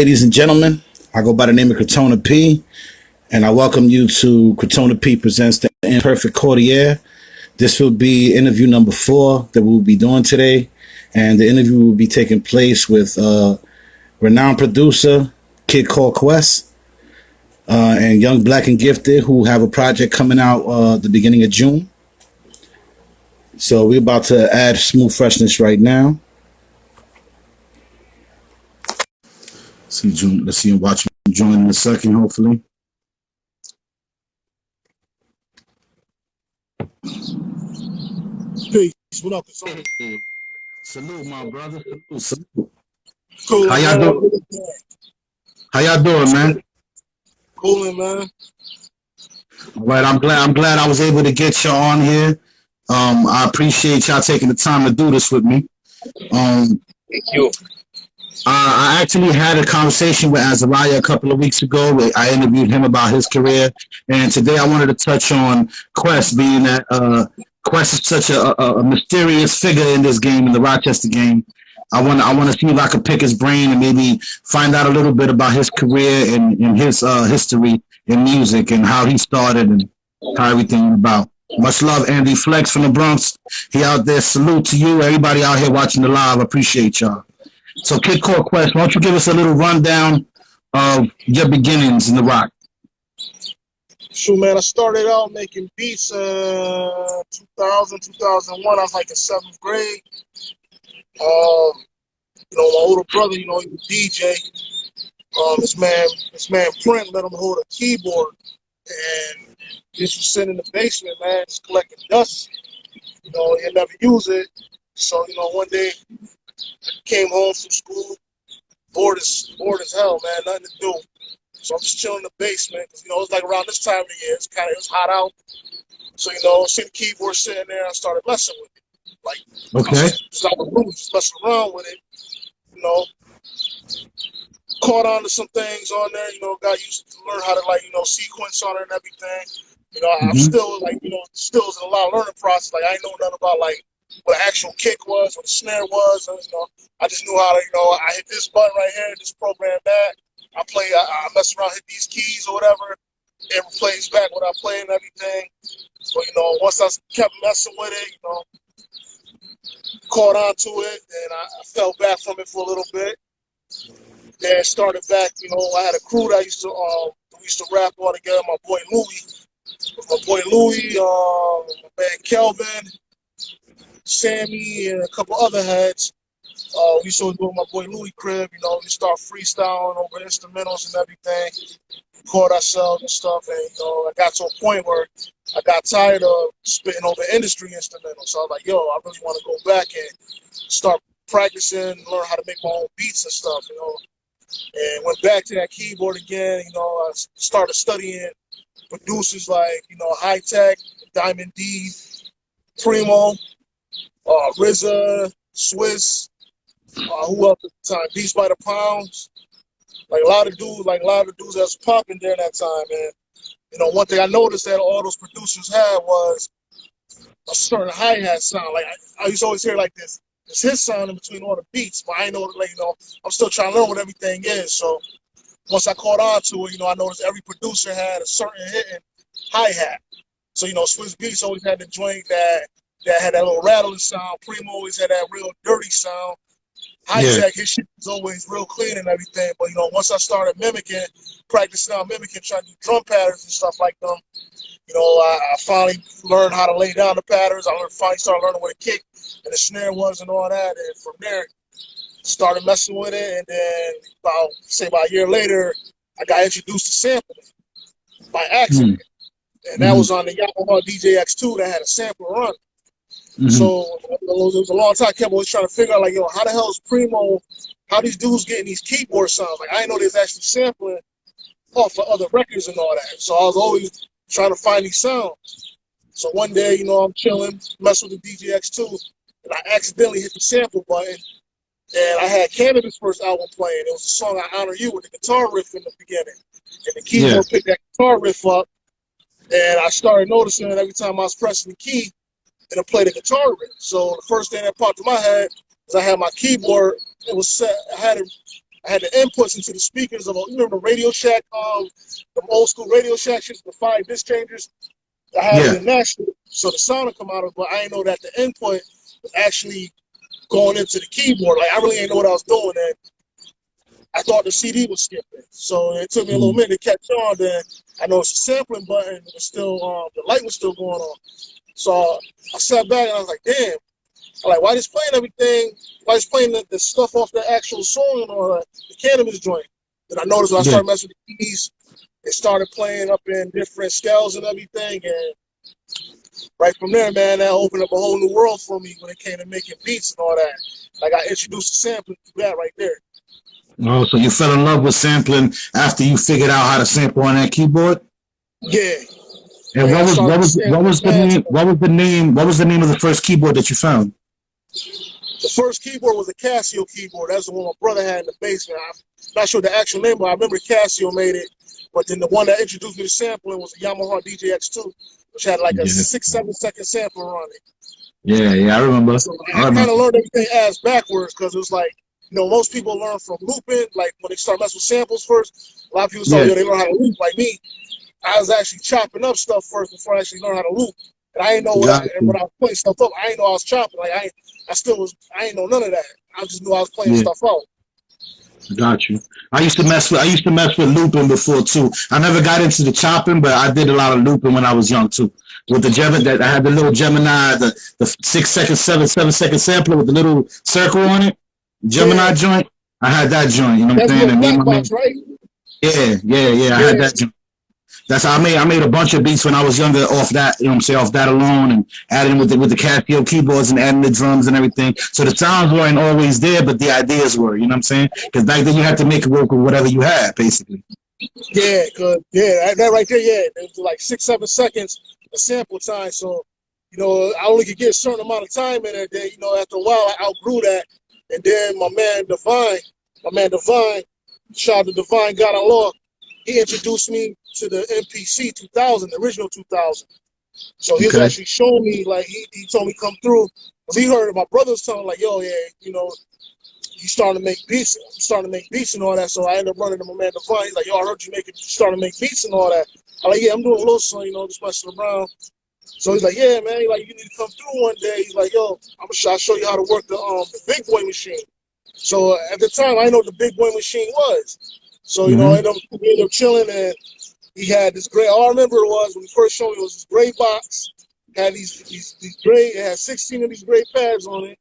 Ladies and gentlemen, I go by the name of Crotona P, and I welcome you to Crotona P presents the Imperfect Courtier. This will be interview number 4 that we'll be doing today, and the interview will be taking place with renowned producer Kid called Quest and Young Black and Gifted, who have a project coming out the beginning of June. So we're about to add smooth freshness right now. Let's see him watch him join in a second, hopefully. Peace. What up? Salute, my brother. Salute. Cool. How y'all doing? How y'all doing, man? Cooling, man. All right, I'm glad I was able to get y'all on here. I appreciate y'all taking the time to do this with me. Thank you. I actually had a conversation with Azariah a couple of weeks ago. I interviewed him about his career, and today I wanted to touch on Quest, being that Quest is such a mysterious figure in this game, in the Rochester game. I want to see if I could pick his brain and maybe find out a little bit about his career and his history in music and how he started and how everything went about. Much love, Andy Flex from the Bronx. He out there. Salute to you, everybody out here watching the live. I appreciate y'all. So, Kid Core Quest, why don't you give us a little rundown of your beginnings in the rock? Sure, man. I started out making beats 2000, 2001. I was like in 7th grade. My older brother, he was a DJ. This man Print let him hold a keyboard, and just was sitting in the basement, man, just collecting dust. He never use it. So, one day came home from school, bored as hell, man, nothing to do. So I'm just chilling in the basement because it was like around this time of the year. It was hot out. So see the keyboard sitting there. I started messing with it, just messing around with it. Caught on to some things on there. Got used to learn how to sequence on it and everything. I'm still still in a lot of learning process. Like I ain't know nothing about what an actual kick was, what a snare was. I just knew how to, I hit this button right here, this program that. I mess around, hit these keys or whatever. It plays back what I play and everything. But, once I kept messing with it, caught on to it, and I fell back from it for a little bit. Then started back, I had a crew that we used to rap all together, my boy Louie, my man Kelvin, Sammy, and a couple other heads. We used to go to my boy Louie crib, we start freestyling over instrumentals and everything, record ourselves and stuff, and I got to a point where I got tired of spitting over industry instrumentals. So I was like, I really want to go back and start practicing, learn how to make my own beats and stuff, and went back to that keyboard again. I started studying producers like, High Tech, Diamond D, Primo, RZA, Swiss, who else at the time? Beats by the Pounds. Like a lot of dudes that was popping during that time, man. One thing I noticed that all those producers had was a certain hi-hat sound. Like I used to always hear like this his sound in between all the beats, but I ain't know I'm still trying to learn what everything is. So once I caught on to it, I noticed every producer had a certain hitting hi-hat. So, Swiss Beats always had the joint that had that little rattling sound. Primo always had that real dirty sound. High Tech, his shit was always real clean and everything. But, once I started practicing on mimicking, trying to do drum patterns and stuff like them, I finally learned how to lay down the patterns. Finally started learning what a kick and the snare was and all that. And from there, started messing with it. And then about a year later, I got introduced to sampling by accident. And that was on the Yamaha DJ-X2 that had a sampler run. So it was a long time. I kept always trying to figure out, how the hell is Primo, how these dudes getting these keyboard sounds? Like, I didn't know they was actually sampling off of other records and all that. So I was always trying to find these sounds. So one day, I'm chilling, messing with the DJ-X2, and I accidentally hit the sample button, and I had Canada's first album playing. It was a song, I Honor You, with the guitar riff in the beginning. And the keyboard picked that guitar riff up, and I started noticing that every time I was pressing the key, and I played the guitar riff. So the first thing that popped in my head was I had my keyboard. It was set. I had it I had the inputs into the speakers of, you remember Radio Shack, the old school Radio Shack shit, the 5 disc changers. I had it in that shit, so the sound would come out of it, but I didn't know that the input was actually going into the keyboard. Like, I really didn't know what I was doing, and I thought the CD was skipping. So it took me a little minute to catch on. Then I noticed the sampling button was still, the light was still going on. So I sat back and I was like, damn. I'm like, why just playing everything? Why just playing the stuff off the actual song and all that, the cannabis joint? Then I noticed when I started messing with the keys, it started playing up in different scales and everything. And right from there, man, that opened up a whole new world for me when it came to making beats and all that. Like, I introduced the sampling through that right there. Oh, so you fell in love with sampling after you figured out how to sample on that keyboard? Yeah. And what was the name of the first keyboard that you found? The first keyboard was a Casio keyboard. That's the one my brother had in the basement. I'm not sure the actual name, but I remember Casio made it. But then the one that introduced me to sampling was a Yamaha DJX2, which had like a 6-7 second sampler on it. Yeah, I remember. So I kind of learned everything ass backwards because it was like, you know, most people learn from looping. Like when they start messing with samples first, a lot of people say, yo, they learn how to loop. Like me, I was actually chopping up stuff first before I actually learned how to loop. And I didn't know when I was putting stuff up, I didn't know I was chopping. Like I didn't know none of that. I just knew I was playing stuff out. Got you. I used to mess with looping before too. I never got into the chopping, but I did a lot of looping when I was young too. With the Gemini, I had the little Gemini, the 6-second, 7-second sampler with the little circle on it. Gemini joint. I had that joint. You know what I'm saying? Black box, right? Yeah. I had that joint. That's how I made a bunch of beats when I was younger off that, you know what I'm saying, off that alone, and adding with the Casio keyboards and adding the drums and everything. So the sounds weren't always there, but the ideas were, you know what I'm saying? Because back then you had to make it work with whatever you had, basically. Yeah, that right there, it was like 6-7 seconds of sample time. So, you know, I only could get a certain amount of time in it. Then, you know, after a while, I outgrew that. And then my man Divine, shout out to Divine God Allah, he introduced me to the MPC 2000, the original 2000. So he was actually showing me, like, he told me come through. Because he heard my brother was telling, like, yo, yeah, you know, he's starting to make beats. I'm starting to make beats and all that. So I ended up running to my man Divine. He's like, yo, I heard you starting to make beats and all that. I'm like, yeah, I'm doing a little something, you know, just messing around. So he's like, yeah, man, he's like, you need to come through one day. He's like, yo, I'll show you how to work the big boy machine. So at the time, I didn't know what the big boy machine was. So, you know, I ended up chilling, and he had this gray, all I remember was when he first showed me, it was this gray box, had these gray, it had 16 of these gray pads on it,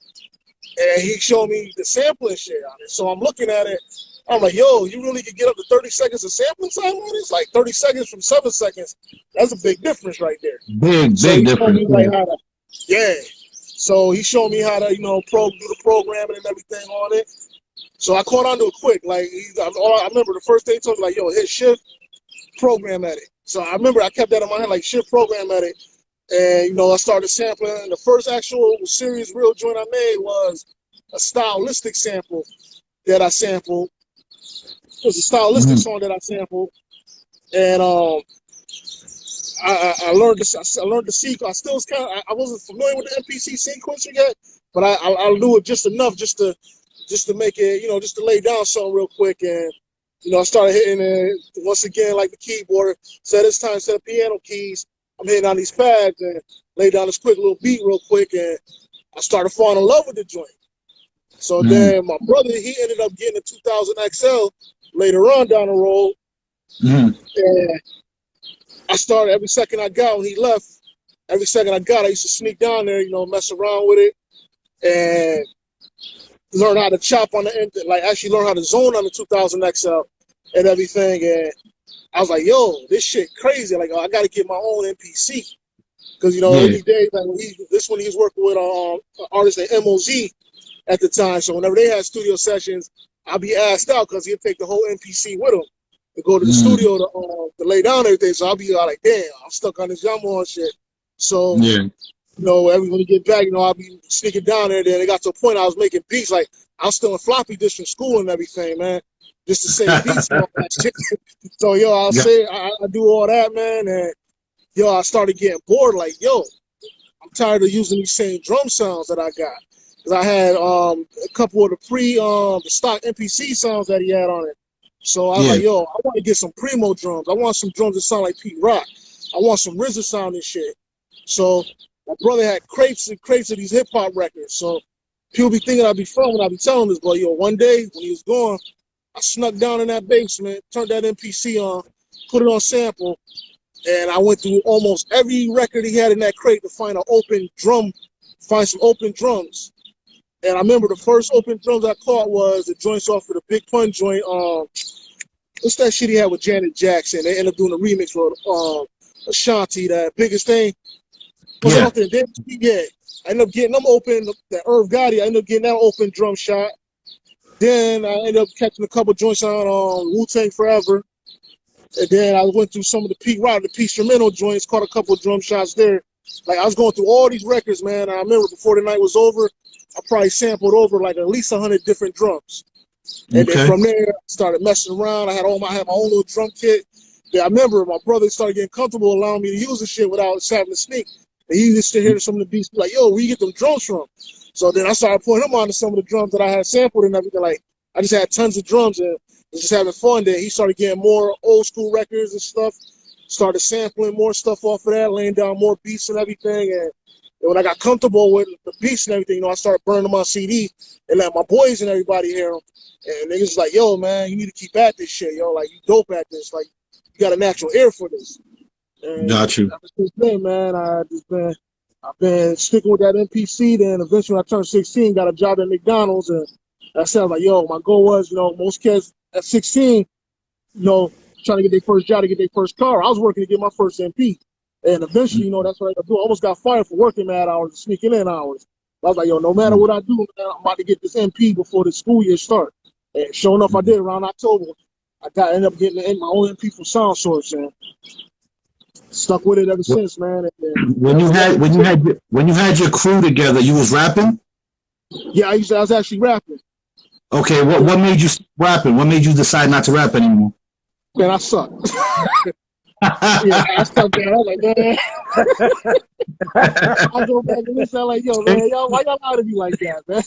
and he showed me the sampling shit on it. So I'm looking at it, I'm like, yo, you really could get up to 30 seconds of sampling time on this? Like 30 seconds from 7 seconds, that's a big difference right there. Big difference. So he showed me how to, you know, do the programming and everything on it. So I caught on to it quick. Like, I remember the first day he told me, like, yo, hit shift, program at it. So I remember I kept that in my head, like, shift, program at it. And, you know, I started sampling. And the first actual serious real joint I made was a stylistic sample that I sampled. It was a stylistic song that I sampled. And I learned the sequence. I wasn't familiar with the MPC sequencer yet, but I knew it just enough just to make it, you know, just to lay down something real quick. And, you know, I started hitting it once again, like the keyboard. So this time, instead of piano keys, I'm hitting on these pads and lay down this quick little beat real quick. And I started falling in love with the joint. So then my brother, he ended up getting a 2000 XL later on down the road. And I started every second I got when he left. Every second I got, I used to sneak down there, you know, mess around with it. And learn how to chop on the end, like actually learn how to zone on the 2000 XL and everything. And I was like, yo, this shit crazy. Like, I got to get my own MPC. Because, you know, every day, like when he was working with an artist named MOZ at the time. So whenever they had studio sessions, I'd be asked out because he'd take the whole MPC with him to go to the studio to lay down everything. So I'll be like, damn, I'm stuck on this Yamaha shit. So, you know, when we get back, you know, I'll be sneaking down there. Then it got to a point I was making beats. Like, I was still in floppy disk from school and everything, man, just to say beats and all that shit. So, yo, I do all that, man. And, yo, I started getting bored. Like, yo, I'm tired of using these same drum sounds that I got. because I had a couple of the stock MPC sounds that he had on it. So I was like, yo, I want to get some primo drums. I want some drums that sound like Pete Rock. I want some RZA sound and shit. So my brother had crates and crates of these hip hop records. So people be thinking I'd be fun when I be telling this, but yo, one day when he was gone, I snuck down in that basement, turned that MPC on, put it on sample, and I went through almost every record he had in that crate to find some open drums. And I remember the first open drums I caught was the joints off of the Big Pun joint. What's that shit he had with Janet Jackson? They ended up doing a remix for Ashanti, that Biggest Thing. Yeah. Yeah. I ended up getting them open, that Irv Gotti, I ended up getting that open drum shot. Then I ended up catching a couple joints on Wu-Tang Forever. And then I went through some of the Pete Rock, the Pete Instrumental joints, caught a couple of drum shots there. Like, I was going through all these records, man. I remember before the night was over, I probably sampled over like at least 100 different drums. And then from there, I started messing around. I had my own little drum kit. Yeah, I remember my brother started getting comfortable allowing me to use the shit without having to sneak. And he used to hear some of the beats, like, yo, where you get them drums from? So then I started putting him onto some of the drums that I had sampled and everything. Like, I just had tons of drums and was just having fun. Then he started getting more old school records and stuff. Started sampling more stuff off of that, laying down more beats and everything. And when I got comfortable with the beats and everything, I started burning them on CD and let my boys and everybody hear them. And niggas was like, yo, man, you need to keep at this shit, yo. Like, you dope at this. Like, you got a natural ear for this. And got you. Ever since then, man, I've been sticking with that MPC. Then eventually when I turned 16, got a job at McDonald's. And I said, like, yo, my goal was, most kids at 16, trying to get their first job, to get their first car. I was working to get my first MP. And eventually, that's what I got to do. I almost got fired for working mad hours and sneaking in hours. I was like, yo, no matter what I do, man, I'm about to get this MP before the school year starts. And sure enough, I did around October. I ended up getting my own MP from Sound Source and stuck with it ever since, man. And when you had your crew together, you was rapping? Yeah, I was actually rapping. Okay, what made you stop rapping? What made you decide not to rap anymore? Man, I suck. Yeah, I stuck there. I was like, man. I go back and listen, I'm like, yo, man, y'all, why y'all lie to me like that, man?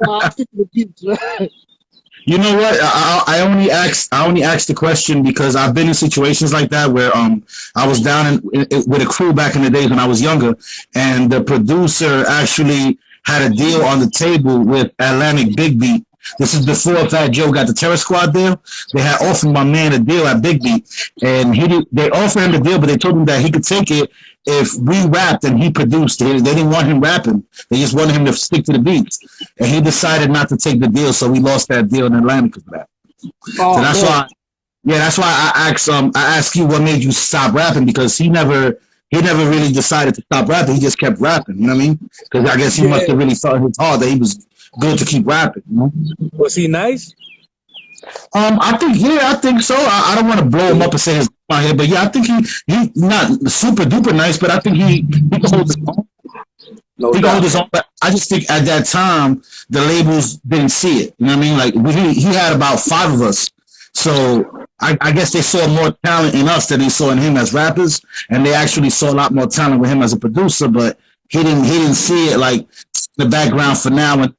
I stick to the beats, man. You know what? I only asked the question because I've been in situations like that where I was down with a crew back in the days when I was younger, and the producer actually had a deal on the table with Atlantic Big Beat. This is before Fat Joe got the Terror Squad deal. They had offered my man a deal at Big Beat, and they offered him the deal, but they told him that he could take it if we rapped and he produced. They didn't want him rapping. They just wanted him to stick to the beats. And he decided not to take the deal, so we lost that deal in Atlanta for that. So that's why I asked you what made you stop rapping, because he never really decided to stop rapping. He just kept rapping, you know what I mean? Because I guess he must have really thought in his heart that he was good to keep rapping. You know? Was he nice? I think so. I don't want to blow him up and say his out here, but yeah, I think he not super duper nice, but I think he can hold his own. He can hold his own. But I just think at that time the labels didn't see it. You know what I mean? Like he had about 5 of us, so I guess they saw more talent in us than they saw in him as rappers, and they actually saw a lot more talent with him as a producer. But he didn't see it like in the background for now, and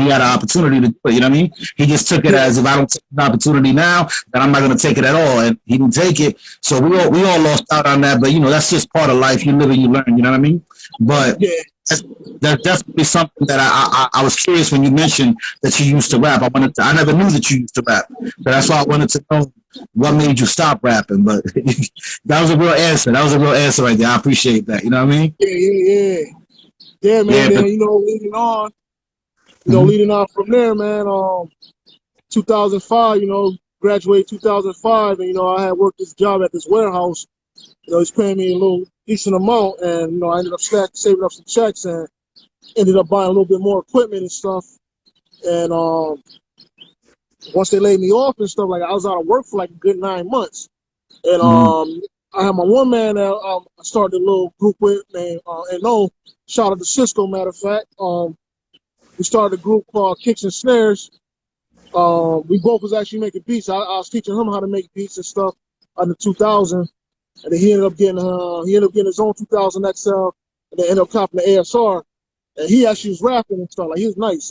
he had an opportunity to do it, you know what I mean? He just took it as, if I don't take the opportunity now, then I'm not going to take it at all. And he didn't take it. So we all lost out on that. But, that's just part of life. You live and you learn, you know what I mean? But that's definitely something that I was curious when you mentioned that you used to rap. I never knew that you used to rap. So that's why I wanted to know what made you stop rapping. But that was a real answer. That was a real answer right there. I appreciate that. You know what I mean? Yeah, man. Then, leading on. Leading off from there, man, 2005, graduated 2005, and, I had worked this job at this warehouse. He's paying me a little decent amount, and, I ended up saving up some checks and ended up buying a little bit more equipment and stuff. And once they laid me off and stuff, like, I was out of work for like a good 9 months. And I had my one man that I started a little group with named, shout out to Cisco, matter of fact. We started a group called Kicks and Snares. We both was actually making beats. I was teaching him how to make beats and stuff under 2000, and then he ended up getting his own 2000 XL, and then ended up copping the ASR. and he actually was rapping and stuff. Like he was nice.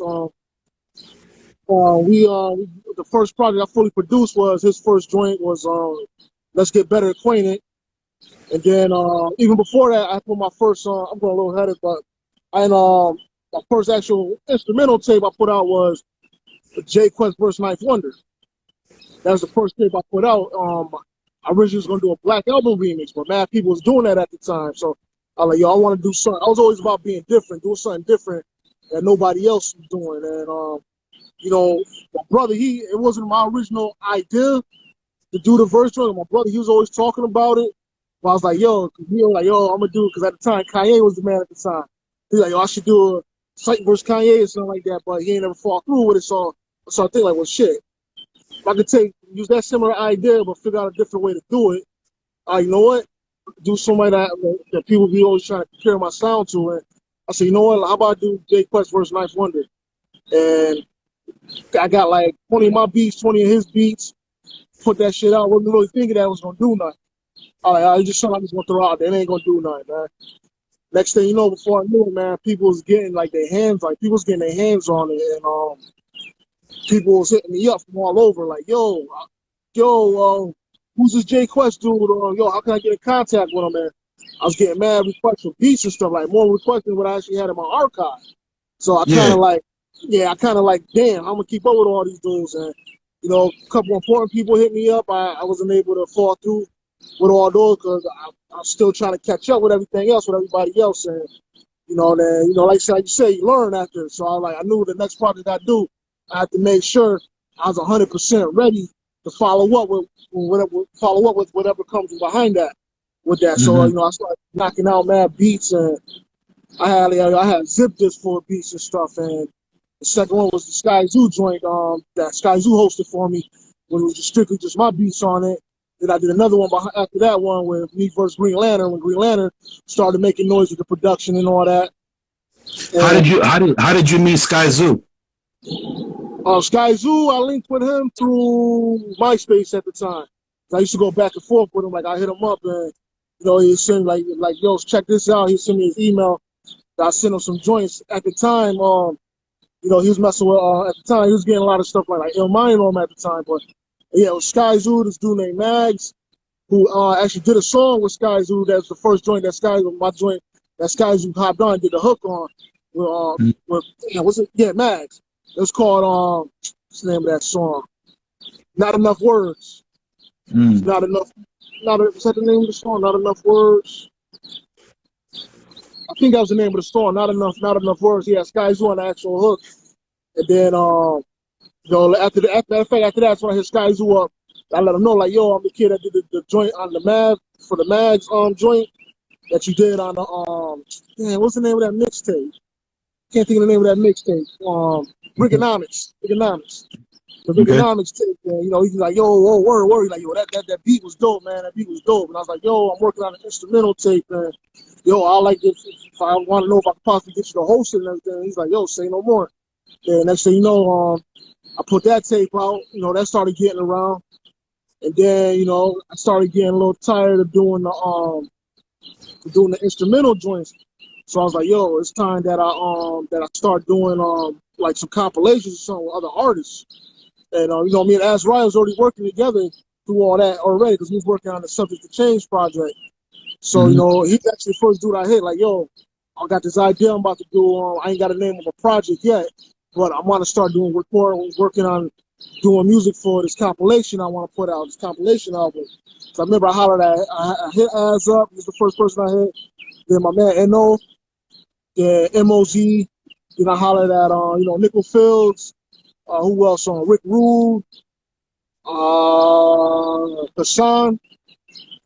The first project I fully produced was his first joint was Let's Get Better Acquainted. And then even before that, I put my first song. I'm going a little headed, but my first actual instrumental tape I put out was J Quest vs. Ninth Wonder. That was the first tape I put out. I originally was gonna do a Black Album remix, but mad people was doing that at the time. So I was like, yo, I want to do something. I was always about being different, doing something different that nobody else was doing. And you know, my brother, it wasn't my original idea to do the verse joint. My brother, he was always talking about it. But I was like, yo, I'm gonna do it because at the time Kanye was the man at the time. He's like, yo, I should do a Sight versus Kanye or something like that, but he ain't never fall through with it. So I think like, well, shit, if I could use that similar idea but figure out a different way to do it, you know what? Do something that people be always trying to compare my sound to. And I said, you know what? How about I do J Quest versus Ninth Wonder? And I got like 20 of my beats, 20 of his beats. Put that shit out. Wasn't really thinking that it was gonna do nothing. I just something I was gonna throw out there. It ain't gonna do nothing, man. Next thing you know, before I knew it, man, people was getting their hands on it, and people was hitting me up from all over, like, yo, who's this J Quest dude? Or yo, how can I get in contact with him? And I was getting mad requests for beats and stuff, like more requests than what I actually had in my archive. So I kind of like, damn, I'm gonna keep up with all these dudes. And you know, a couple important people hit me up. I wasn't able to fall through with all those because I'm still trying to catch up with everything else, with everybody else. And like you say, you learn after. So I knew the next project I do, I had to make sure I was 100% ready to follow up with whatever comes behind that. With that, so I started knocking out mad beats, and I had zip discs for beats and stuff. And the second one was the Sky Zoo joint that Sky Zoo hosted for me, when it was strictly just my beats on it. Then I did another one after that one with me versus Green Lantern, when Green Lantern started making noise with the production and all that. And How did you meet Sky Zoo? Sky Zoo, I linked with him through MySpace at the time. I used to go back and forth with him. Like I hit him up, and he sent like yo, check this out. He sent me his email. I sent him some joints at the time. He was messing with at the time. He was getting a lot of stuff like Illmind on him at the time. But yeah, it was Sky Zoo, this dude named Mags, who actually did a song with Sky Zoo. That's the first joint that Sky Zoo hopped on and did the hook on. Mags. It was called what's the name of that song? Not Enough Words. Not enough. Was that the name of the song? Not Enough Words. I think that was the name of the song. Not enough words. Yeah, Sky Zoo on the actual hook. And then after that, that's when I hit Sky Zoo up. I let him know, like, yo, I'm the kid that did the joint on the Mags joint that you did on the what's the name of that mixtape? Can't think of the name of that mixtape. Rigonomics. The Rigonomics tape. And, he's like, yo, word. He's like, yo, that beat was dope, man. That beat was dope. And I was like, yo, I'm working on an instrumental tape, man. Yo, I like it. If I want to know if I can possibly get you to host it and everything. He's like, yo, say no more. And next thing you know, I put that tape out. That started getting around. And then, I started getting a little tired of doing the instrumental joints. So I was like, yo, it's time that I start doing like some compilations or something with other artists. And me and Azariah was already working together through all that already, because he was working on the Subject to Change project. So he's actually the first dude I hit. Like, yo, I got this idea I'm about to do. I ain't got a name of a project yet, but I want to start working on doing music for this compilation I want to put out, this compilation album. So I remember I hollered at, I hit Az up. He was the first person I hit. Then my man Eno, then MOZ. Then I hollered at Nickel Fields. Who else on? Rick Rude, Hassan,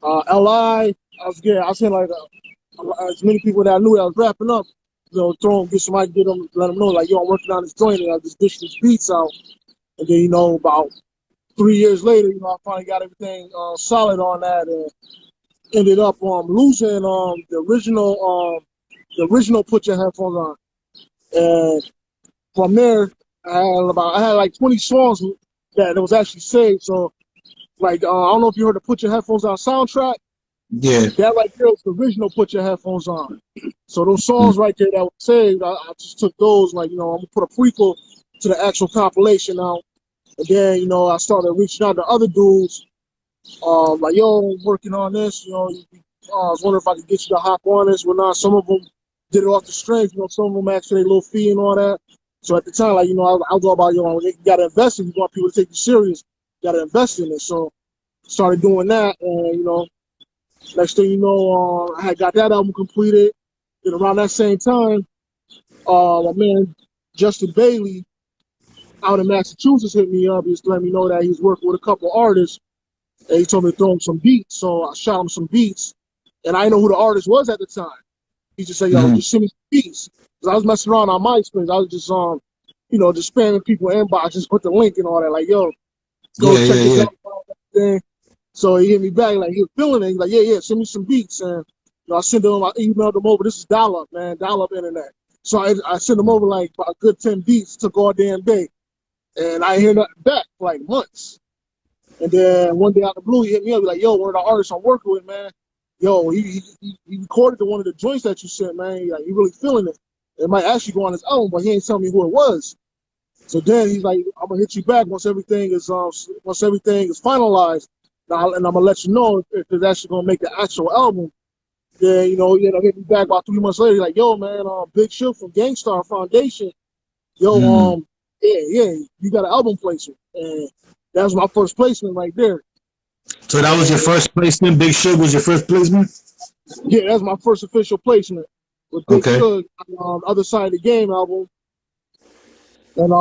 Li. I was saying like as many people that I knew that I was wrapping up, get somebody, let them know, like, yo, I'm working on this joint and I just dished these beats out. And then, about 3 years later, I finally got everything solid on that, and ended up losing the original Put Your Headphones On. And from there, I had like 20 songs that was actually saved. So, like, I don't know if you heard the Put Your Headphones On soundtrack. Yeah. That right there was the original Put Your Headphones On. So those songs right there that were saved, I just took those, like, I'm going to put a prequel to the actual compilation out. And then, I started reaching out to other dudes, like, yo, I'm working on this, I was wondering if I could get you to hop on this. Well, not some of them did it off the strength, some of them asked for their little fee and all that. So at the time, like, I was all about, you got to invest in it. You want people to take you serious, you got to invest in it. So started doing that, and, next thing you know, I had got that album completed. And around that same time, my man Justin Bailey out in Massachusetts hit me up. He just let me know that he was working with a couple artists, and he told me to throw him some beats. So I shot him some beats, and I didn't know who the artist was at the time. He just said, "Yo, just send me some beats." Because I was messing around on MySpace. I was just just spamming people inbox, just put the link and all that. Like, yo, go check this out. Thing. So he hit me back, like, he was feeling it. He's like, yeah, send me some beats. And I sent him, I emailed him over. This is dial-up, man, dial-up internet. So I sent him over like a good 10 beats, took all damn day. And I hear nothing back for like months. And then one day out of the blue, he hit me up, like, yo, one of the artists I'm working with, man, yo, he recorded to one of the joints that you sent, man. He really feeling it. It might actually go on his album, but he ain't telling me who it was. So then he's like, I'm gonna hit you back once everything is finalized. And I'm gonna let you know if it's actually gonna make the actual album. Then he hit me back about 3 months later, like, yo, man, Big Shug from Gangstarr Foundation, yo, yeah, you got an album placement, and that was my first placement right there. So that was your first placement. Big Shug was your first placement. Yeah, that was my first official placement with Big Shug on Other Side of the Game album. And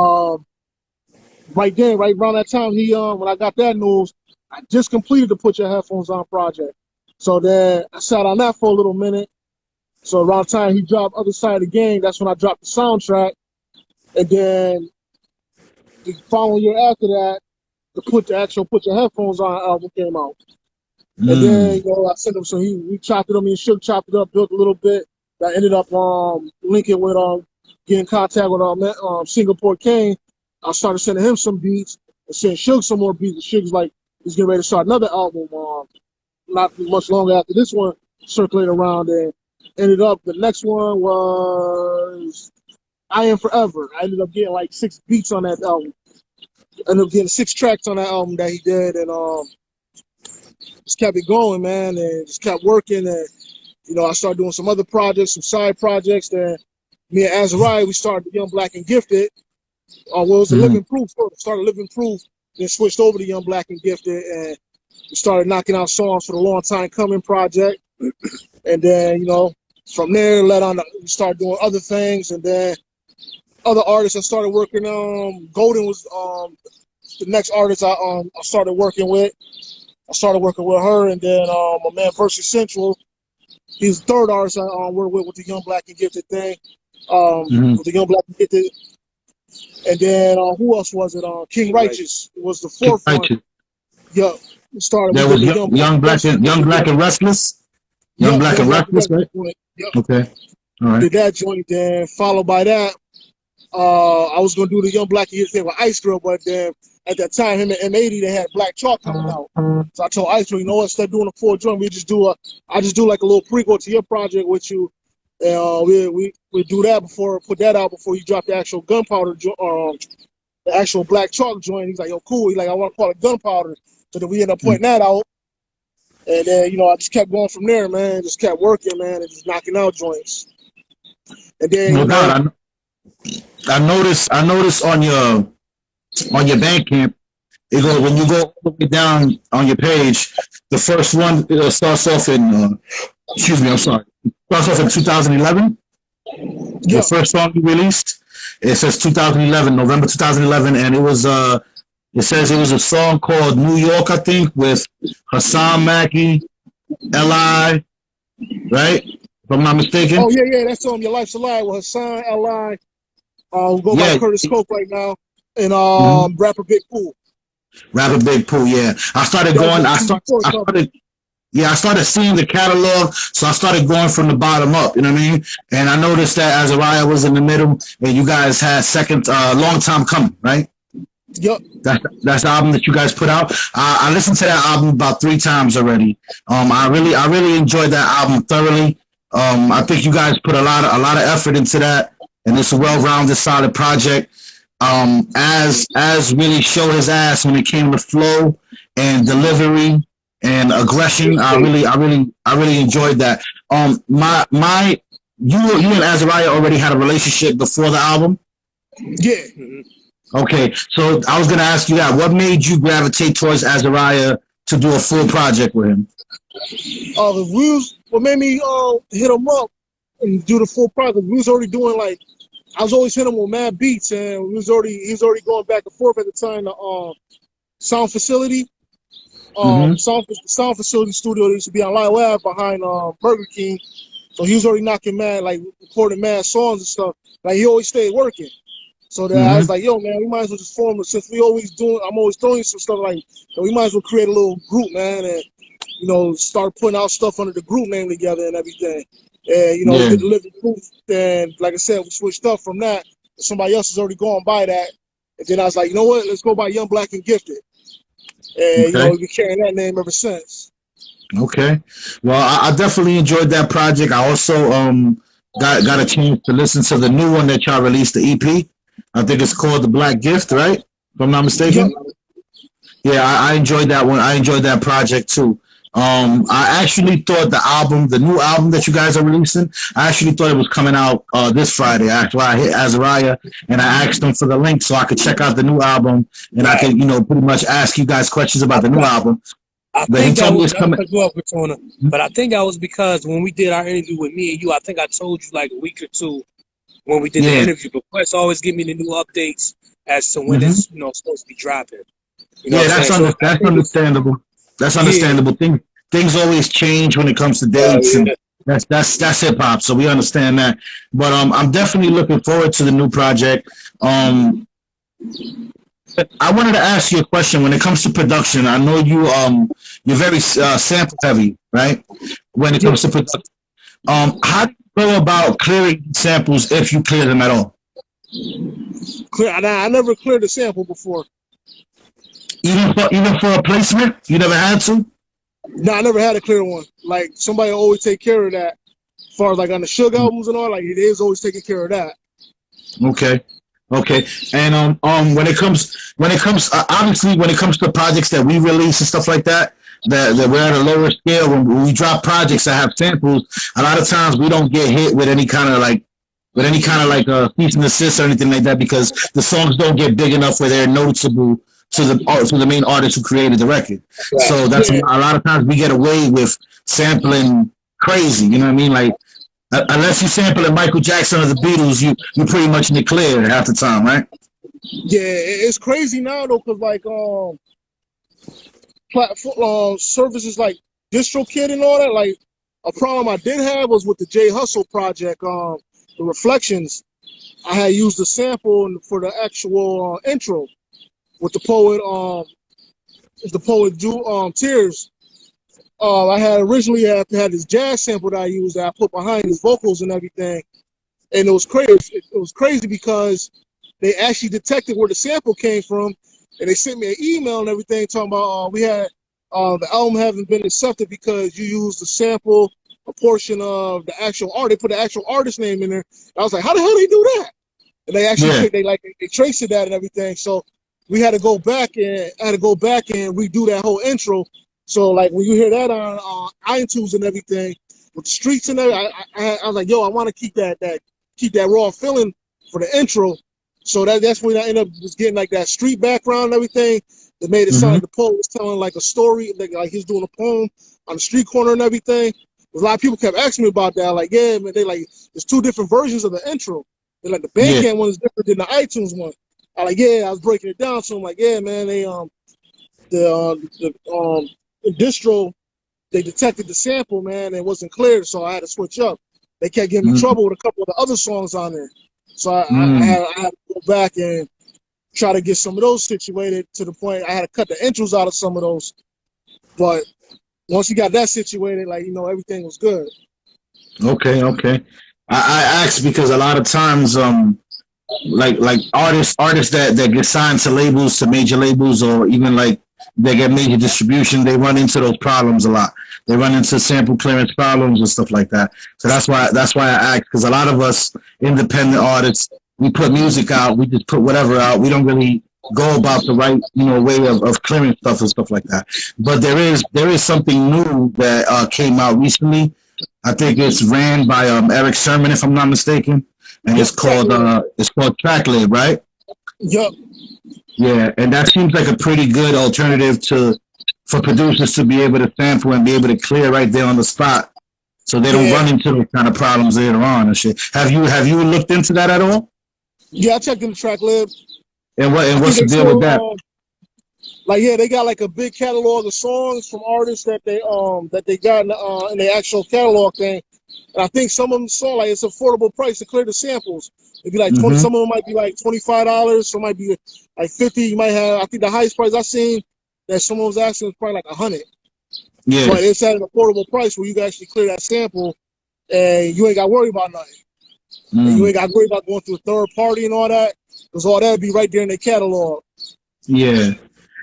right around that time, when I got that news, I just completed the Put Your Headphones On project. So then I sat on that for a little minute. So around the time he dropped Other Side of the Game, that's when I dropped the soundtrack. And then the following year after that, the actual Put Your Headphones On album came out. And then, I sent him, so we chopped it up, me and Shug chopped it up, built a little bit. I ended up linking with, getting in contact with Singapore Kane. I started sending him some beats and sending Shug some more beats. And Shug's like, he's getting ready to start another album not much longer after this one circulated around, and ended up the next one was I Am Forever. I ended up getting like 6 beats on that album. Ended up getting 6 tracks on that album that he did, and just kept it going, man, and just kept working. And I started doing some other projects, some side projects. Then me and Azariah, we started the Young Black and Gifted. Well, it was a Living Proof first. Started Living Proof, then switched over to Young Black and Gifted, and we started knocking out songs for the Long Time Coming project. And then, from there, we started doing other things, and then other artists I started working on. Golden was the next artist I started working with. I started working with her, and then my man Versus Central, he's the third artist I work with the Young Black and Gifted thing. With the Young Black and Gifted. And then who else was it? King Righteous was the fourth one. Yeah, started with the Young Black and Restless. Young Black and Restless, right? Yep. Okay, all right. Did that joint, then followed by that, I was gonna do the Young Black and Gifted thing with Ice Girl, but then at that time, him and M80, they had Black Chalk coming out. So I told Ice Girl, what, instead of doing a full joint, I just do like a little prequel to your project with you. And we do that put that out before you drop the actual Gunpowder, the actual Black Chalk joint. He's like, yo, cool. He's like, I want to call it Gunpowder. So then we ended up putting that out. And then, I just kept going from there, man. Just kept working, man, and just knocking out joints. And then, I noticed on your Bandcamp, when you go all the way down on your page, the first one starts off in, starts off in 2011. The first song you released, it says 2011, November 2011, and it says it was a song called New York, I think, with Hassan Mackey, L.I., right? If I'm not mistaken. Oh, yeah, that's Your Life's a Lie with Hassan, L.I., who go by Curtis Scope right now, and rapper Big Pooh. Rapper Big Pooh, yeah. I started seeing the catalog, so I started going from the bottom up, you know what I mean? And I noticed that Azariah was in the middle, and you guys had second, Long Time Coming, right? Yep. That's the album that you guys put out. I listened to that album about 3 times already. I really enjoyed that album thoroughly. I think you guys put a lot of effort into that, and it's a well-rounded, solid project. As really showed his ass when it came to flow and delivery and aggression. I really enjoyed that. You and Azariah already had a relationship before the album. Yeah. Okay, so I was gonna ask you that. What made you gravitate towards Azariah to do a full project with him? What made me hit him up and do the full project? We was already doing like, I was always hitting him with mad beats, and he was already going back and forth at the time. The sound facility, Mm-hmm. sound facility studio that used to be on Lyle Ave behind Burger King. So he was already knocking mad, like recording mad songs and stuff. Like he always stayed working. So that I was Mm-hmm. like, yo, man, we might as well just form it. Since I'm always doing some stuff like, we might as well create a little group, man, and start putting out stuff under the group name together and everything. And we Yeah. did the living proof. And like I said, we switched up from that. Somebody else is already going by that. And then I was like, you know what? Let's go by Young Black and Gifted. And Okay. we've been carrying that name ever since. Okay. Well, I definitely enjoyed that project. I also got a chance to listen to the new one that y'all released, the EP. I think it's called The Black Gift, right? If I'm not mistaken. Yep. Yeah, I enjoyed that one. I enjoyed that project too. I actually thought the new album that you guys are releasing, I actually thought it was coming out this Friday. After I hit Azariah and I asked him for the link so I could check out the new album and I could, pretty much ask you guys questions about the new album. I But he think that told me was it's coming. Crotona, but I think that was because when we did our interview with me and you, I think I told you like a week or two when we did the Yeah. interview. But Quest always give me the new updates as to when Mhm. it's supposed to be dropping. You know Yeah, what I'm that's saying? that's understandable. That's Yeah. understandable. Things always change when it comes to dates, and that's hip hop. So we understand that. But I'm definitely looking forward to the new project. I wanted to ask you a question when it comes to production. I know you're very sample heavy, right? When it comes to production, how do you go about clearing samples if you clear them at all? I never cleared a sample before. Even for a placement, you never had to. No, I never had a clear one. Like somebody always take care of that. As far as like on the Shug albums and all, like it is always taking care of that. Okay. Okay. And when it comes obviously when it comes to projects that we release and stuff like that we're at a lower scale when we drop projects that have samples, a lot of times we don't get hit with any kind of like cease and desist or anything like that because the songs don't get big enough where they're noticeable to the main artist who created the record. Right. So that's a lot of times we get away with sampling crazy, you know what I mean? Like unless you sample Michael Jackson or the Beatles, you pretty much in the clear half the time, right? Yeah, it's crazy now though, cause like platform services like DistroKid and all that. Like a problem I did have was with the J Hustle project. The Reflections, I had used the sample for the actual intro with the poet Tears. I had originally had this jazz sample that I used that I put behind his vocals and everything, and it was crazy. It was crazy because they actually detected where the sample came from, and they sent me an email and everything talking about we had the album haven't been accepted because you used the sample, a portion of the actual art. They put the actual artist name in there. I was like, how the hell they do that? And they actually they traced it that and everything. So we had to go back and redo that whole intro. So like when you hear that on iTunes and everything with the streets and everything, I was like, yo, I want to keep that raw feeling for the intro. So that's when I ended up just getting like that street background and everything that made it sound like the poet was telling like a story, like he's doing a poem on the street corner and everything. A lot of people kept asking me about that. Like, yeah, man, they like there's 2 different versions of the intro. They're like the Bandcamp one is different than the iTunes one. I was breaking it down. So I'm like, yeah, man, they the distro, they detected the sample, man, and it wasn't clear, so I had to switch up. They kept giving me trouble with a couple of the other songs on there. So I had to go back and try to get some of those situated to the point I had to cut the intros out of some of those. But once you got that situated, like, everything was good. Okay. I asked because a lot of times like artists that get signed to labels, to major labels, or even like they get major distribution, they run into those problems a lot. They run into sample clearance problems and stuff like that. So that's why I asked, because a lot of us independent artists, we put music out, we just put whatever out. We don't really go about the right way of clearing stuff and stuff like that. But there is something new that came out recently. I think it's ran by Eric Sermon, if I'm not mistaken, and it's called Tracklib, right? Yup. Yeah, and that seems like a pretty good alternative for producers to be able to sample and be able to clear right there on the spot, so they don't run into those kind of problems later on and shit. Have you looked into that at all? Yeah, I checked in the Tracklib. And what's the deal with that? They got like a big catalog of songs from artists that they got in the actual catalog thing. And I think some of them saw like it's affordable price to clear the samples. It'd be like 20. Some of them might be like $25. Some might be like 50. You might have. I think the highest price I seen that someone was asking was probably like 100. Yeah. But it's at an affordable price where you can actually clear that sample, and you ain't got to worry about nothing. And you ain't got to worry about going through a third party and all that, because all that'd be right there in the catalog. Yeah.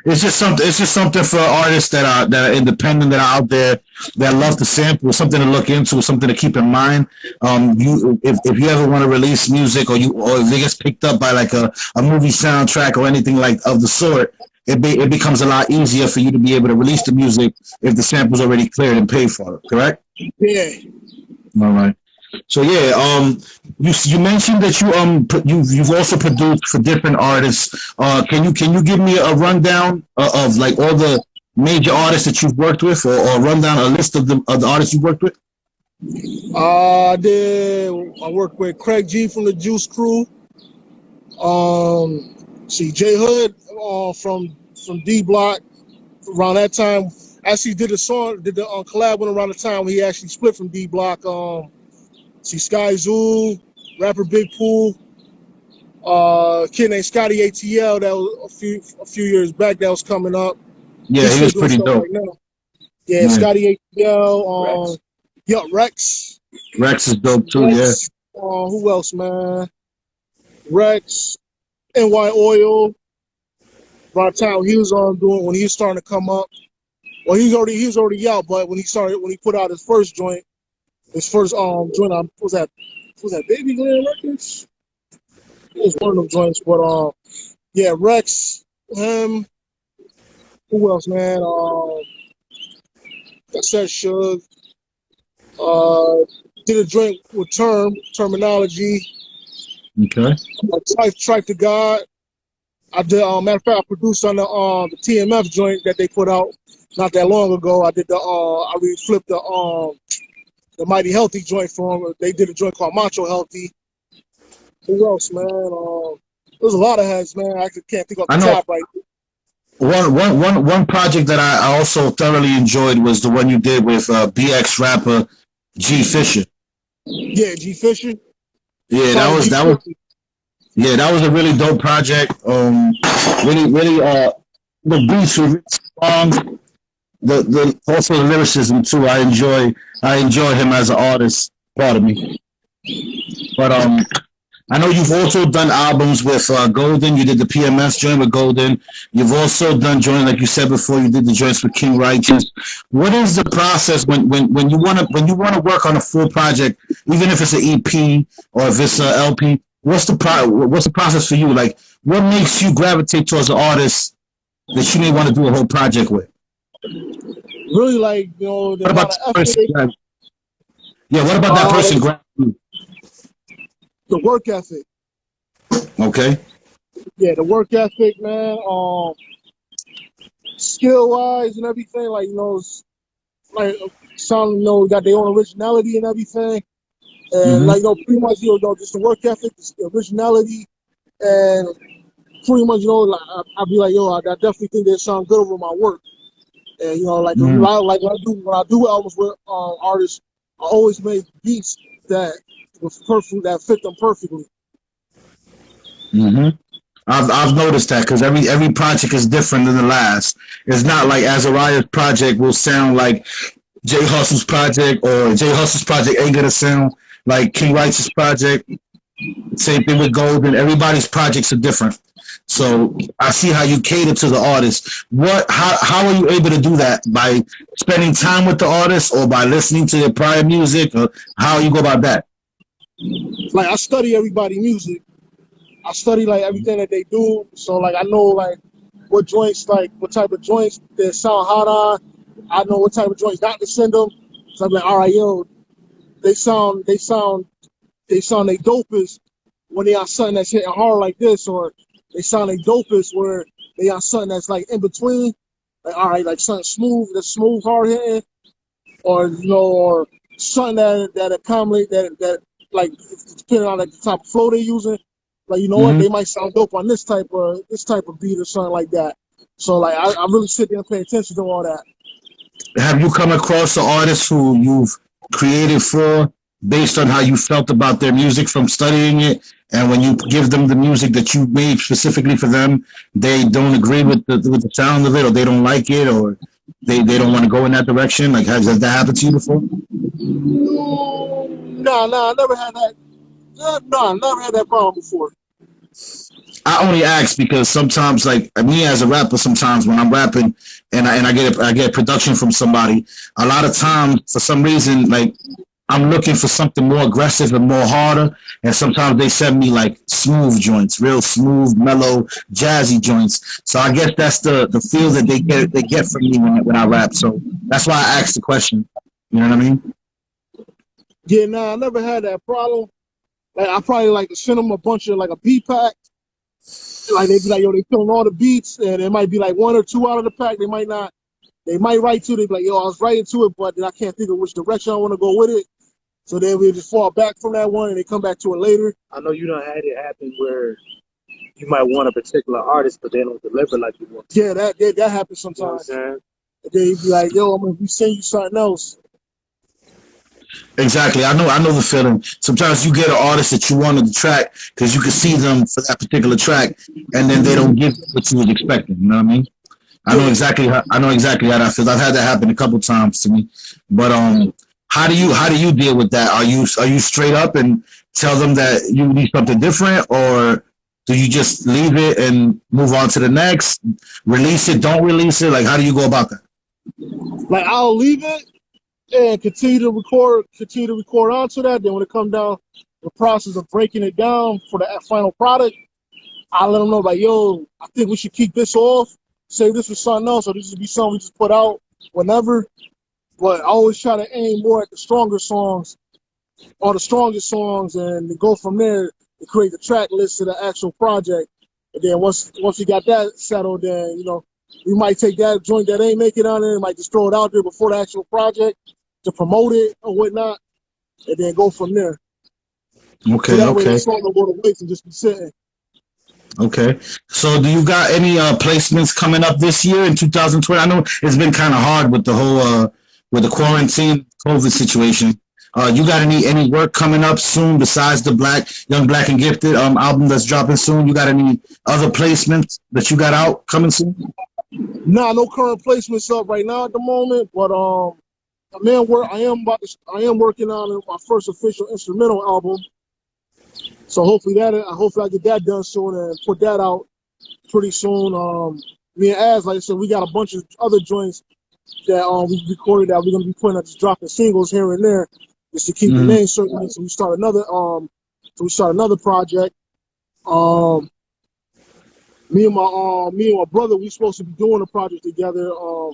It's just something for artists that are independent, that are out there, that love to sample, something to look into, something to keep in mind. If you ever want to release music, or if it gets picked up by like a movie soundtrack or anything like of the sort, it becomes a lot easier for you to be able to release the music if the sample's already cleared and paid for. Correct? Yeah. All right. So yeah, you mentioned that you've also produced for different artists. Can you give me a rundown of like all the major artists that you've worked with, or run down a list of the artists you've worked with? I worked with Craig G from the Juice Crew. J Hood from D Block. Around that time, actually did the collab with around the time when he actually split from D Block. Sky Zoo, rapper Big Pooh, kid named Scotty ATL that was a few years back that was coming up. Yeah, he was pretty dope. Right, yeah, Scotty ATL, Reks. Reks is dope too, Reks, who else, man? Reks, NY Oil. Around the time he was doing when he was starting to come up. Well, he was already out, but when he put out his first joint. His first joint was that Baby Glen Records? It was one of them joints, but Reks, him, who else, man? I said Shug. Did a joint with Terminology. Okay. Tripe to God. I did. Matter of fact, I produced on the TMF joint that they put out not that long ago. I did I reflipped the Mighty Healthy joint for him. They did a joint called Macho Healthy. Who else, man? There's a lot of heads, man. I can't think of the top right now. One project that I also thoroughly enjoyed was the one you did with BX rapper G Fisher. Yeah, G Fisher. Yeah, that was a really dope project. Really the beats were strong. The also the lyricism too. I enjoy him as an artist. Pardon me. But I know you've also done albums with Golden. You did the PMS joint with Golden. You've also done joint, like you said before. You did the joints with King Righteous. What is the process when you want to work on a full project, even if it's an EP or if it's an LP? What's the process for you? Like, what makes you gravitate towards an artist that you may want to do a whole project with? Really, like, what about that person? What about that person? The work ethic. Okay. Yeah, the work ethic, man. Skill wise and everything, like it's like some got their own originality and everything, and pretty much just the work ethic, the originality, and pretty much I'd be like I definitely think there's something good over my work. And when I do albums with artists, I always make beats that fit them perfectly. I've noticed that, because every project is different than the last. It's not like Azariah's project will sound like Jay Hustle's project, or Jay Hustle's project ain't gonna sound like King Righteous' project. Same thing with Golden. Everybody's projects are different. So I see how you cater to the artist. How are you able to do that? By spending time with the artist or by listening to their prior music? Or how you go about that? Like I study everybody music. I study like everything that they do. So like I know like what joints, like what type of joints that sound hot on. I know what type of joints not to send them. So I'm like, all right, yo, they sound they dopest when they on something that's hitting hard like this, or they sound they dopest where they on something that's like in between. Like all right, like something smooth, that's smooth, hard hitting, or or something that accommodate that like depending on like the type of flow they're using. Like what, Mm-hmm. they might sound dope on this type of beat or something like that. So like I really sit there and pay attention to all that. Have you come across an artist who you've created for based on how you felt about their music from studying it, and when you give them the music that you made specifically for them, they don't agree with the sound of it, or they don't like it, or they don't want to go in that direction? Like, has that happened to you before? No, I never had that. No, I never had that problem before. I only ask because sometimes, like me as a rapper, sometimes when I'm rapping and I get production from somebody, a lot of times for some reason, like I'm looking for something more aggressive and more harder, and sometimes they send me like smooth joints, real smooth, mellow, jazzy joints. So I guess that's the feel that they get from me when I rap. So that's why I asked the question. You know what I mean? Yeah, I never had that problem. Like I probably like to send them a bunch of like a beat pack. Like they be like, yo, they filling all the beats, and it might be like one or two out of the pack. They might not. They might write to it. They be like, yo, I was writing to it, but then I can't think of which direction I want to go with it. So then we just fall back from that one, and they come back to it later. I know you done had it happen where you might want a particular artist, but they don't deliver like you want. Yeah, that happens You know what I'm sometimes. saying? And then you be like, yo, I'm gonna be sending you something else. Exactly. I know the feeling. Sometimes you get an artist that you want on the track because you can see them for that particular track, and then they don't give what you was expecting. You know what I mean? Yeah. I know exactly how that feels. I've had that happen a couple times to me. But how do you deal with that? Are you straight up and tell them that you need something different, or do you just leave it and move on to the next? Release it, don't release it? Like, how do you go about that? Like I'll leave it and continue to record onto that. Then when it comes down the process of breaking it down for the final product, I let them know like, yo, I think we should keep this off, save this for something else, or this would be something we just put out whenever. But I always try to aim more at the stronger songs or the strongest songs, and go from there to create the track list of the actual project. And then once we got that settled, then we might take that joint that ain't make it on there, and might just throw it out there before the actual project to promote it or whatnot, and then go from there. So Okay, that way that okay, song don't go to waste and just be sitting. okay. So, do you got any placements coming up this year in 2020? I know it's been kind of hard with the whole with the quarantine COVID situation. You got any work coming up soon besides the Young Black and Gifted album that's dropping soon? You got any other placements that you got out coming soon? Nah, no current placements up right now at the moment, but I am working on my first official instrumental album. So hopefully I get that done soon and put that out pretty soon. Me and Az, like I said, we got a bunch of other joints that we recorded that we're gonna be putting up, just dropping singles here and there, just to keep the Mm-hmm. name circulating. So we start another project. Um, me and my brother, we supposed to be doing a project together. I'm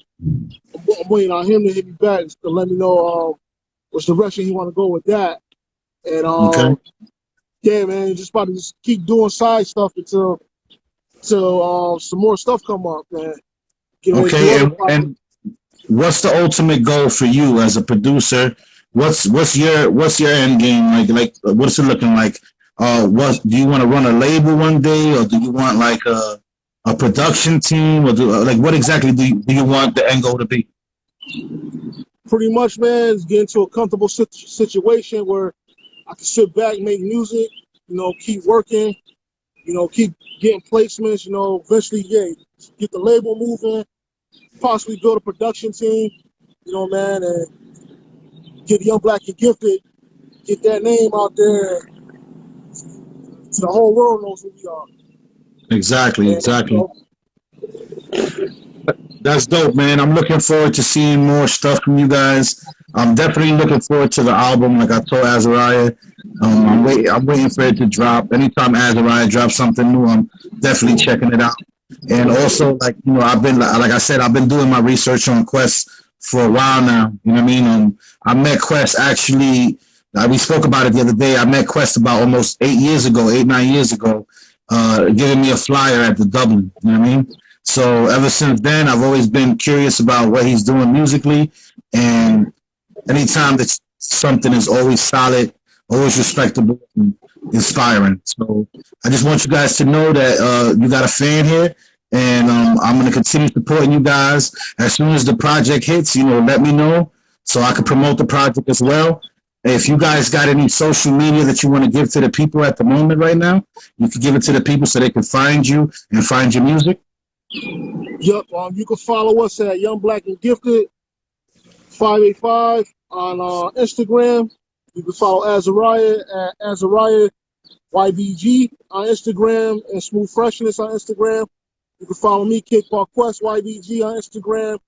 waiting on him to hit me back to let me know which direction he want to go with that. And Okay. yeah, man, just about to just keep doing side stuff until some more stuff come up, man. Get ready to do Okay. other And projects. what's the ultimate goal for you as a producer? What's your end game like? What's it looking like? What do you want to run a label one day, or do you want like a production team, or like what exactly do you want the end goal to be? Pretty much, man, is get into a comfortable situation where I can sit back, make music, keep working, keep getting placements, eventually, yeah, get the label moving, possibly build a production team, man, and get Young Black and Gifted, get that name out there, to the whole world knows who we are. Exactly, And, exactly. That's dope, man. I'm looking forward to seeing more stuff from you guys. I'm definitely looking forward to the album. Like I told Azariah, I'm waiting for it to drop. Anytime Azariah drops something new, I'm definitely checking it out. And also, like I've been like I said, I've been doing my research on Quest for a while now. You know what I mean? I met Quest actually. We spoke about it the other day. I met Quest about almost 9 years ago, giving me a flyer at the Dublin. You know what I mean? So ever since then, I've always been curious about what he's doing musically, and anytime that something is always solid, always respectable, and inspiring. So I just want you guys to know that you got a fan here, and I'm going to continue supporting you guys. As soon as the project hits, let me know so I can promote the project as well. If you guys got any social media that you want to give to the people at the moment right now, you can give it to the people so they can find you and find your music. Yep. You can follow us at Young Black and Gifted 585 on Instagram. You can follow Azariah at Azariah YBG on Instagram and Smooth Freshness on Instagram. You can follow me, Kid Park Quest YBG on Instagram,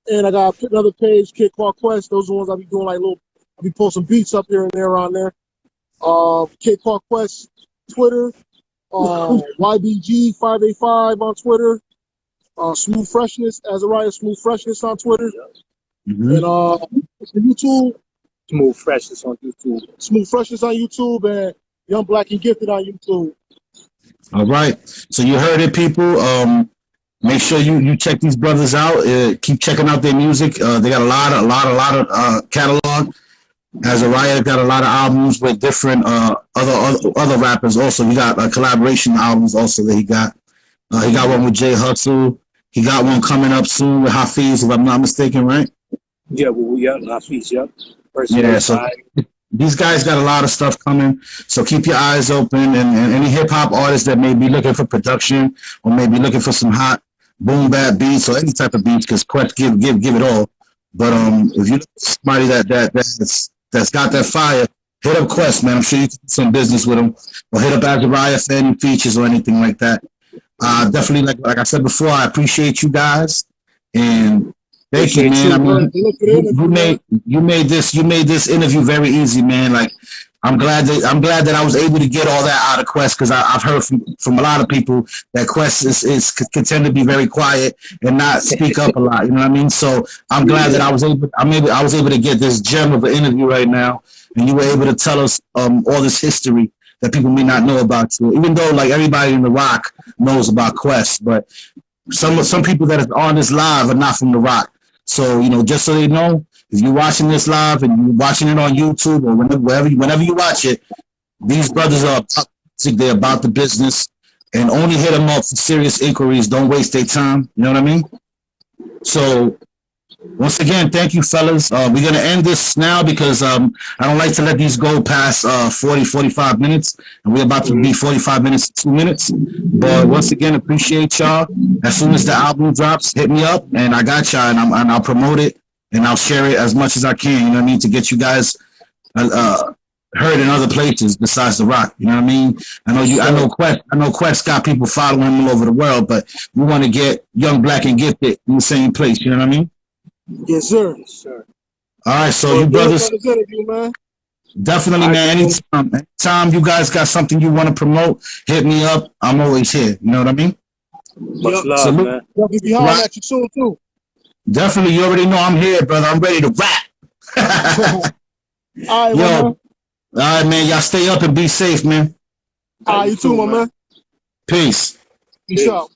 and I got another page, Kid Park Quest. Those are the ones I'll be doing I'll be posting beats up here and there on there. Kid Park Quest Twitter, YBG 585 on Twitter. Smooth Freshness, Azariah Smooth Freshness on Twitter. And YouTube. Smooth Freshness on YouTube. Smooth Freshness on YouTube and Young Black and Gifted on YouTube. All right. So you heard it, people. Make sure you check these brothers out. Keep checking out their music. They got a lot of catalog. Azariah got a lot of albums with different other rappers. Also, he got collaboration albums also that he got. He got one with Jay Hustle. He got one coming up soon with Hafiz, if I'm not mistaken, right? Yeah, Hafiz, yep. Yeah, so these guys got a lot of stuff coming. So keep your eyes open, and any hip hop artists that may be looking for production or maybe looking for some hot boom bap beats or any type of beats, because Quest give it all. But if you somebody that's got that fire, hit up Quest, man. I'm sure you can do some business with him, or hit up Azariah for any features or anything like that. Definitely, like I said before, I appreciate you guys, and thank you, man. I mean, you made this interview very easy, man. Like, I'm glad that I was able to get all that out of Quest, because I've heard from a lot of people that Quest can tend to be very quiet and not speak up a lot. You know what I mean? So I'm glad that I was able to get this gem of an interview right now, and you were able to tell us all this history that people may not know about you, even though like everybody in the Rock knows about Quest, but some people that are on this live are not from the Rock. So, just so they know, if you're watching this live and you're watching it on YouTube or whenever you watch it, these brothers are they're about the business, and only hit them up for serious inquiries. Don't waste their time. You know what I mean? So once again, thank you, fellas. We're going to end this now because I don't like to let these go past 45 minutes. And we're about to be 45 minutes, 2 minutes. But once again, appreciate y'all. As soon as the album drops, hit me up, and I got y'all, and I'll promote it, and I'll share it as much as I can, you know what I mean, to get you guys heard in other places besides the Rock. You know what I mean? I know Quest got people following him all over the world, but we want to get Young Black and Gifted in the same place. You know what I mean? Yes, sir. Yes, sir. All right, so you brothers, definitely, man. Anytime you guys got something you want to promote, hit me up. I'm always here. You know what I mean? Much love, man. We'll be behind at you soon too. Definitely, you already know I'm here, brother. I'm ready to rap. All right, all right, man. Y'all stay up and be safe, man. All right, you too, my man. Peace. Peace out.